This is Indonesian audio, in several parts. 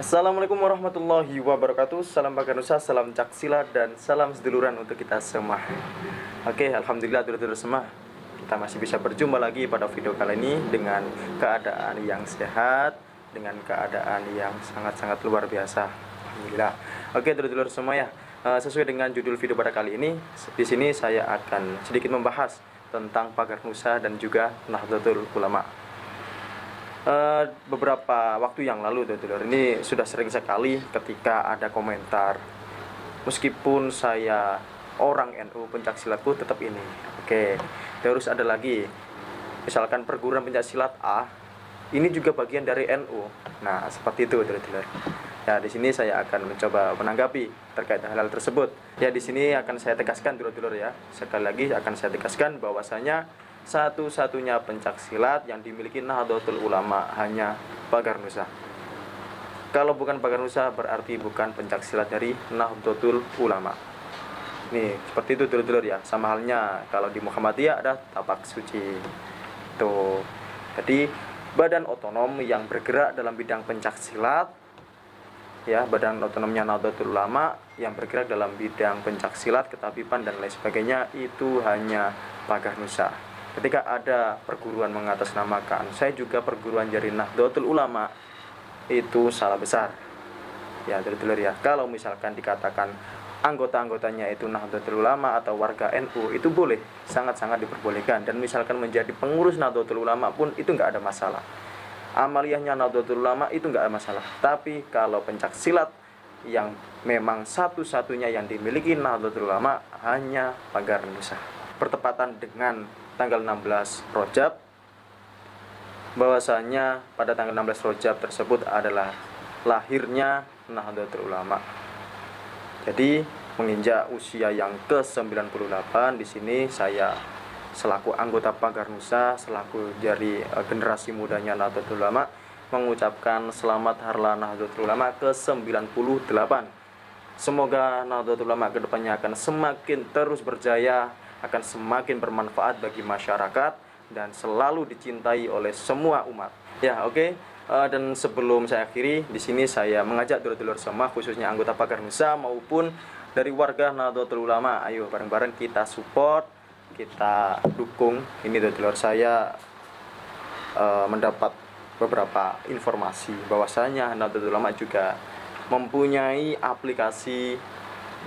Assalamualaikum warahmatullahi wabarakatuh. Salam Baga Nusa, salam Caksila, dan salam seduluran untuk kita semua. Oke, alhamdulillah dulur-dulur semua, kita masih bisa berjumpa lagi pada video kali ini dengan keadaan yang sehat, dengan keadaan yang sangat-sangat luar biasa. Alhamdulillah. Oke, dulur-dulur semua ya, sesuai dengan judul video pada kali ini, di sini saya akan sedikit membahas tentang Pagar Nusa dan juga Nahdlatul Ulama. Beberapa waktu yang lalu dulur, ini sudah sering sekali ketika ada komentar, meskipun saya orang NU, pencaksilatku tetap ini. Oke, terus ada lagi, misalkan perguruan pencaksilat A ini juga bagian dari NU. Nah, seperti itu dulur. Ya, di sini saya akan mencoba menanggapi terkait hal-hal tersebut. Ya, di sini akan saya tegaskan dulur ya. Sekali lagi akan saya tegaskan bahwasanya satu-satunya pencaksilat yang dimiliki Nahdlatul Ulama hanya Pagar Nusa. Kalau bukan Pagar Nusa berarti bukan pencaksilat dari Nahdlatul Ulama. Nih, seperti itu dulur ya. Sama halnya kalau di Muhammadiyah ada tapak suci. Tuh. Jadi badan otonom yang bergerak dalam bidang pencaksilat, ya, badan otonomnya Nahdlatul Ulama yang bergerak dalam bidang pencaksilat, ketabiban dan lain sebagainya, itu hanya Pagar Nusa. Ketika ada perguruan mengatasnamakan saya juga perguruan dari Nahdlatul Ulama, itu salah besar. Ya, dulur ya. Kalau misalkan dikatakan anggota-anggotanya itu Nahdlatul Ulama atau warga NU, itu boleh, sangat-sangat diperbolehkan. Dan misalkan menjadi pengurus Nahdlatul Ulama pun itu nggak ada masalah. Amaliyahnya Nahdlatul Ulama itu nggak ada masalah. Tapi kalau pencaksilat yang memang satu-satunya yang dimiliki Nahdlatul Ulama hanya Pagar Nusa. Bertepatan dengan tanggal 16 Rajab, bahwasanya pada tanggal 16 Rajab tersebut adalah lahirnya Nahdlatul Ulama. Jadi menginjak usia yang ke-98, di sini saya selaku anggota Pagar Nusa, selaku dari generasi mudanya Nahdlatul Ulama, mengucapkan selamat Harlah Nahdlatul Ulama ke-98. Semoga Nahdlatul Ulama kedepannya akan semakin terus berjaya, akan semakin bermanfaat bagi masyarakat dan selalu dicintai oleh semua umat. Ya, oke. Dan sebelum saya akhiri, di sini saya mengajak dulur-dulur semua, khususnya anggota Pagar Nusa maupun dari warga Nahdlatul Ulama, ayo bareng-bareng kita support, kita dukung. Ini dulur saya mendapat beberapa informasi bahwasanya Nahdlatul Ulama juga mempunyai aplikasi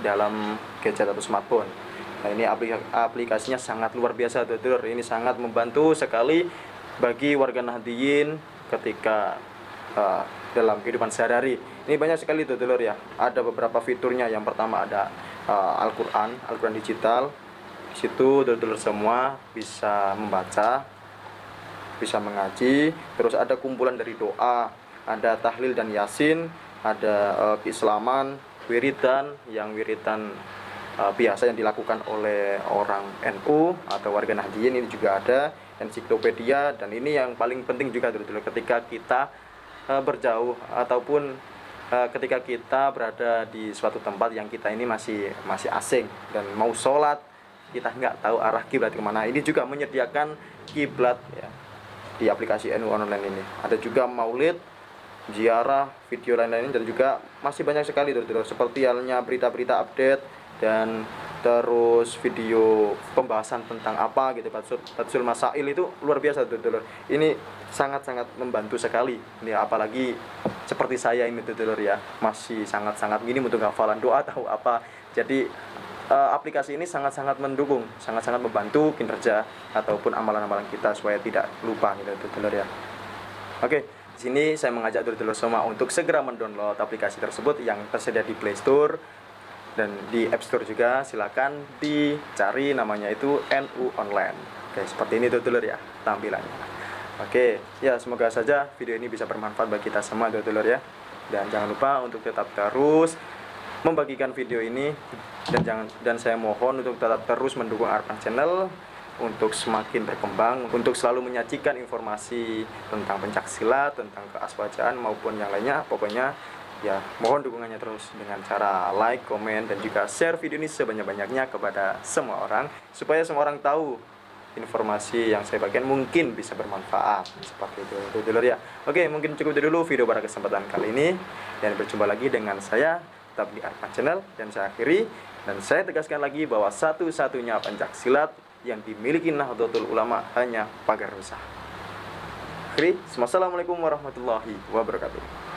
dalam gadget atau smartphone. Nah, ini aplikasinya sangat luar biasa dulur. Ini sangat membantu sekali bagi warga Nahdliyin ketika dalam kehidupan sehari-hari. Ini banyak sekali dulur ya. Ada beberapa fiturnya. Yang pertama ada Al-Quran digital. Di situ dulur semua bisa membaca, bisa mengaji. Terus ada kumpulan dari doa, ada tahlil dan yasin, ada keislaman, wiridan, yang wiridan biasa yang dilakukan oleh orang NU atau warga Nahdliyin, ini juga ada ensiklopedia. Dan ini yang paling penting juga dulu ketika kita berjauh ataupun ketika kita berada di suatu tempat yang kita ini masih asing dan mau sholat kita nggak tahu arah kiblat kemana, ini juga menyediakan kiblat ya di aplikasi NU online ini. Ada juga maulid, ziarah, video lain-lain, dan juga masih banyak sekali dulu seperti halnya berita-berita update dan terus video pembahasan tentang apa gitu, Batsul Masail, itu luar biasa dulur. Ini sangat-sangat membantu sekali. Ini apalagi seperti saya ini dulur ya, masih sangat-sangat minim untuk hafalan doa atau apa. Jadi aplikasi ini sangat-sangat mendukung, sangat-sangat membantu kinerja ataupun amalan-amalan kita supaya tidak lupa gitu dulur ya. Oke, di sini saya mengajak dulur-dulur semua untuk segera mendownload aplikasi tersebut yang tersedia di Play Store dan di App Store juga. Silakan dicari, namanya itu NU Online. Oke, seperti ini dulur ya tampilannya. Oke, ya semoga saja video ini bisa bermanfaat bagi kita semua dulur ya. Dan jangan lupa untuk tetap terus membagikan video ini, dan saya mohon untuk tetap terus mendukung Arfan Channel untuk semakin berkembang, untuk selalu menyajikan informasi tentang pencaksilat, tentang keaswajaan maupun yang lainnya. Pokoknya ya, mohon dukungannya terus dengan cara like, komen, dan juga share video ini sebanyak-banyaknya kepada semua orang, supaya semua orang tahu informasi yang saya bagikan mungkin bisa bermanfaat seperti itu dulu ya. Oke, mungkin cukup itu dulu video pada kesempatan kali ini, dan berjumpa lagi dengan saya tetap di Arfan Channel. Dan saya akhiri dan saya tegaskan lagi bahwa satu-satunya pencaksilat yang dimiliki Nahdlatul Ulama hanya pagar rusa. Akhiri, wassalamualaikum warahmatullahi wabarakatuh.